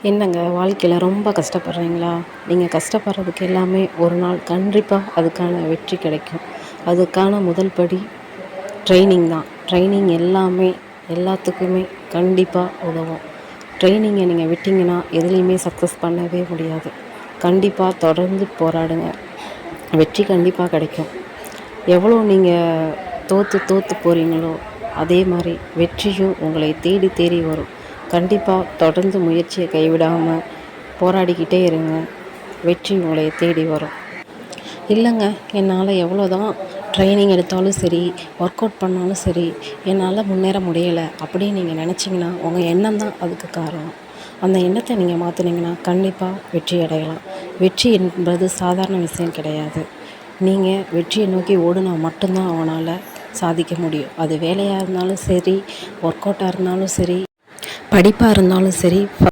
என்னங்க வாழ்க்கையில் ரொம்ப கஷ்டப்படுறீங்களா? நீங்கள் கஷ்டப்படுறதுக்கு எல்லாமே ஒரு நாள் கண்டிப்பாக அதுக்கான வெற்றி கிடைக்கும். அதுக்கான முதல் படி ட்ரைனிங் தான். ட்ரைனிங் எல்லாத்துக்குமே கண்டிப்பாக உதவும். ட்ரைனிங்கை நீங்கள் விட்டிங்கன்னா எதுலேயுமே சக்ஸஸ் பண்ணவே முடியாது. கண்டிப்பாக தொடர்ந்து போராடுங்க. வெற்றி கண்டிப்பாக கிடைக்கும். எவ்வளோ நீங்கள் தோற்று போகிறீங்களோ அதே மாதிரி வெற்றியும் உங்களை தேடி தேடி வரும். கண்டிப்பாக தொடர்ந்து முயற்சியை கைவிடாமல் போராடிக்கிட்டே இருங்க. வெற்றி உங்களை தேடி வரும். இல்லைங்க, என்னால் எவ்வளோ தான் ட்ரைனிங் எடுத்தாலும் சரி, ஒர்க் அவுட் பண்ணாலும் சரி, என்னால் முன்னேற முடியலை அப்படின்னு நீங்கள் நினச்சிங்கன்னா உங்கள் எண்ணம் தான் அதுக்கு காரணம். அந்த எண்ணத்தை நீங்கள் மாற்றினீங்கன்னா கண்டிப்பாக வெற்றி அடையலாம். வெற்றி என்பது சாதாரண விஷயம் கிடையாது. நீங்கள் வெற்றியை நோக்கி ஓடினா மட்டும்தான் அவனால் சாதிக்க முடியும். அது வேலையாக இருந்தாலும் சரி, ஒர்க் அவுட்டாக இருந்தாலும் சரி, படிப்பாக இருந்தாலும் சரி.